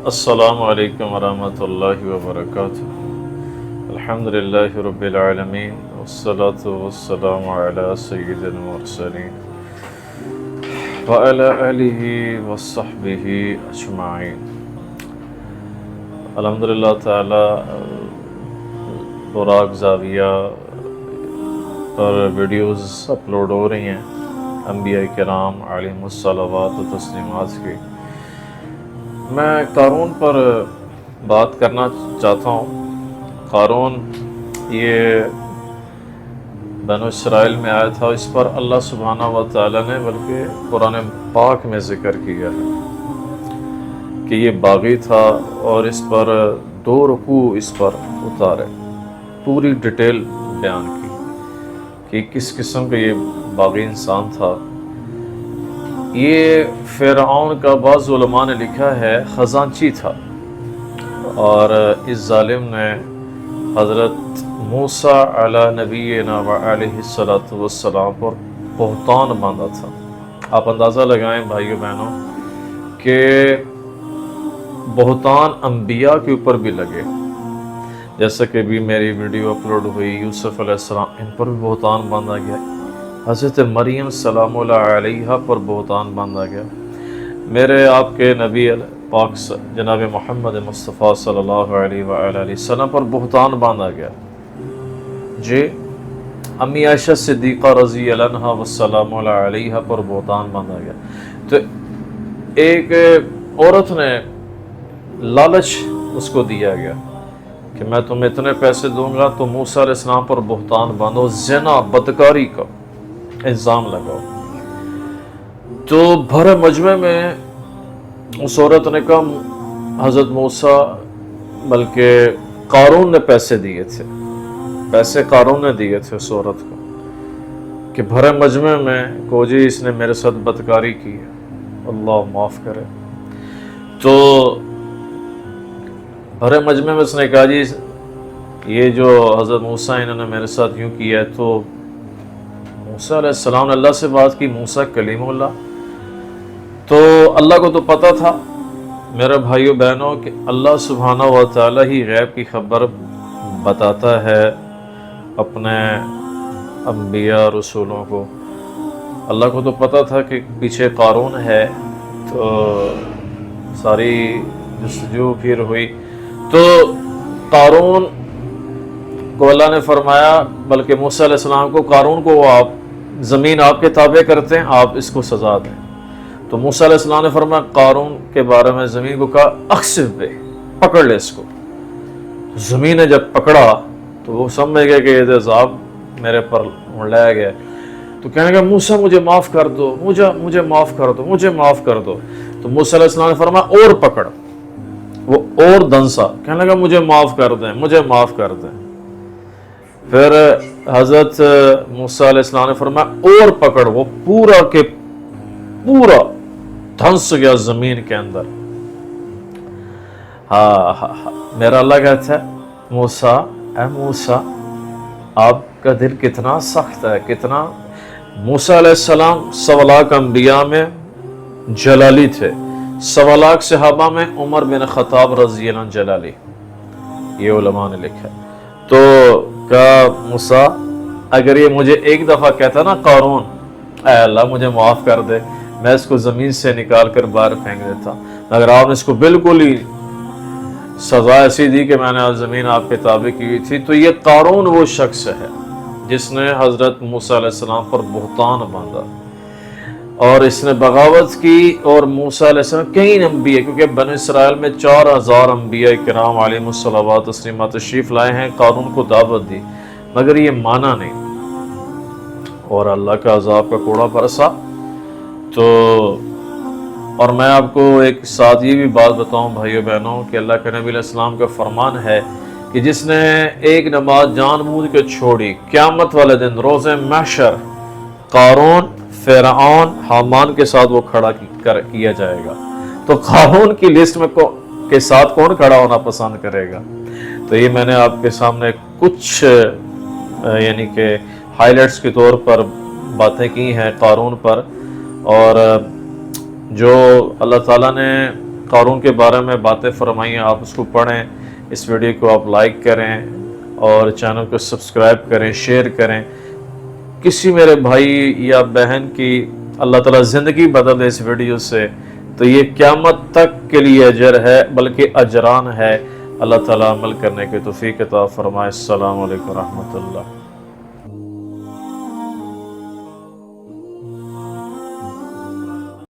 السلام علیکم ورحمۃ اللہ وبرکاتہ۔ الحمدللہ رب العالمین والصلاة والسلام علی سید المرسلین وعلی آلہ وصحبہ اجمعین۔ الحمدللہ تعالی براق زاویہ پر ویڈیوز اپلوڈ ہو رہی ہیں انبیاء کرام علیہم الصلوات و تسلیمات کی۔ میں قارون پر بات کرنا چاہتا ہوں۔ قارون یہ بنو اسرائیل میں آیا تھا، اس پر اللہ سبحانہ و تعالیٰ نے بلکہ قرآن پاک میں ذکر کیا ہے کہ یہ باغی تھا اور اس پر 2 رکوع اس پر اتارے، پوری ڈیٹیل بیان کی کہ کس قسم کا یہ باغی انسان تھا۔ یہ فرعون کا بعض علماء نے لکھا ہے خزانچی تھا، اور اس ظالم نے حضرت موسیٰ علی نبینا و علیہ الصلاۃ والسلام پر بہتان باندھا تھا۔ آپ اندازہ لگائیں بھائیو بہنوں کہ بہتان انبیاء کے اوپر بھی لگے، جیسا کہ بھی میری ویڈیو اپلوڈ ہوئی، یوسف علیہ السلام ان پر بھی بہتان باندھا گیا، حضرت مریم سلام اللہ علیہ پر بہتان باندھا گیا، میرے آپ کے نبی پاک جناب محمد مصطفیٰ صلی اللہ علیہ وآلہ وسلم پر بہتان باندھا گیا۔ جی امی عائشہ صدیقہ رضی اللہ عنہا والسلام علیہ پر بہتان باندھا گیا۔ تو ایک عورت نے لالچ اس کو دیا گیا کہ میں تمہیں اتنے پیسے دوں گا تو موسیٰ علیہ السلام پر بہتان باندھو، زنا بدکاری کا الزام لگاؤ۔ تو بھرے مجمع میں اس عورت نے کہا حضرت موسیٰ بلکہ قارون نے پیسے دیے تھے، پیسے قارون نے دیے تھے اس عورت کو کہ بھرے مجمع میں کو جی اس نے میرے ساتھ بدکاری کی ہے، اللہ معاف کرے۔ تو بھرے مجمع میں اس نے کہا جی یہ جو حضرت موسیٰ انہوں نے میرے ساتھ یوں کیا ہے۔ تو موسیٰ علیہ السلام نے اللہ سے بات کی، موسیٰ کلیم اللہ، تو اللہ کو تو پتہ تھا میرے بھائیو بہنوں کہ اللہ سبحانہ و تعالیٰ ہی غیب کی خبر بتاتا ہے اپنے انبیاء رسولوں کو۔ اللہ کو تو پتہ تھا کہ پیچھے قارون ہے، تو ساری جستجو پھر ہوئی تو قارون کو اللہ نے فرمایا، بلکہ موسیٰ علیہ السلام کو، قارون کو آپ زمین آپ کے تابع کرتے ہیں، آپ اس کو سزا دیں۔ تو موسیٰ علیہ السلام نے فرمایا قارون کے بارے میں زمین کو کہا اخسف بے، پکڑ لے اس کو۔ زمین نے جب پکڑا تو وہ سمجھ گئے کہ یہ عذاب میرے پر لایا گیا، تو کہنے لگا موسیٰ مجھے معاف کر دو، مجھے معاف کر دو، مجھے معاف کر دو۔ تو موسیٰ علیہ السلام نے فرمایا اور پکڑ، وہ اور دنسا، کہنے لگا مجھے معاف کر دیں، مجھے معاف کر دیں۔ پھر حضرت موسیٰ علیہ السلام نے فرمایا اور پکڑ، وہ پورا کے پورا دھنس گیا زمین کے اندر۔ میرا اللہ کہتا ہے موسیٰ، اے موسیٰ آپ کا دل کتنا سخت ہے، کتنا۔ موسیٰ علیہ السلام 1.25 لاکھ انبیاء میں جلالی تھے، 1.25 لاکھ صحابہ میں عمر بن خطاب رضی اللہ عنہ جلالی، یہ علماء نے لکھا ہے۔ تو کہا موسیٰ اگر یہ مجھے ایک دفعہ کہتا نا قارون اے اللہ مجھے معاف کر دے، میں اس کو زمین سے نکال کر باہر پھینک دیتا، مگر آپ نے اس کو بالکل ہی سزا ایسی دی کہ میں نے زمین آپ کے تابع کی ہوئی تھی۔ تو یہ قارون وہ شخص ہے جس نے حضرت موسیٰ علیہ السلام پر بہتان باندھا اور اس نے بغاوت کی، اور موسیٰ علیہ السلام کئی انبیاء، کیونکہ بنو اسرائیل میں 4000 انبیاء کرام علیہم الصلوات تسلیمات تشریف لائے ہیں، قارون کو دعوت دی مگر یہ مانا نہیں اور اللہ کا عذاب کا کوڑا برسا۔ تو اور میں آپ کو ایک ساتھ یہ بھی بات بتاؤں بھائیو بہنوں کہ اللہ کے نبی علیہ السلام کا فرمان ہے کہ جس نے ایک نماز جان بوجھ کے چھوڑی، قیامت والے دن روز محشر قارون، فرعون، حامان کے ساتھ وہ کھڑا کیا جائے گا۔ تو قارون کی لسٹ میں کے ساتھ کون کھڑا ہونا پسند کرے گا؟ تو یہ میں نے آپ کے سامنے کچھ یعنی کہ ہائی لائٹس کے طور پر باتیں کی ہیں قارون پر، اور جو اللہ تعالیٰ نے قارون کے بارے میں باتیں فرمائی ہیں، آپ اس کو پڑھیں، اس ویڈیو کو آپ لائک کریں اور چینل کو سبسکرائب کریں، شیئر کریں۔ کسی میرے بھائی یا بہن کی اللہ تعالیٰ زندگی بدل دے اس ویڈیو سے، تو یہ قیامت تک کے لیے اجر ہے، بلکہ اجران ہے۔ اللہ تعالیٰ عمل کرنے کی توفیق عطا فرمائے۔ السلام علیکم ورحمۃ اللہ۔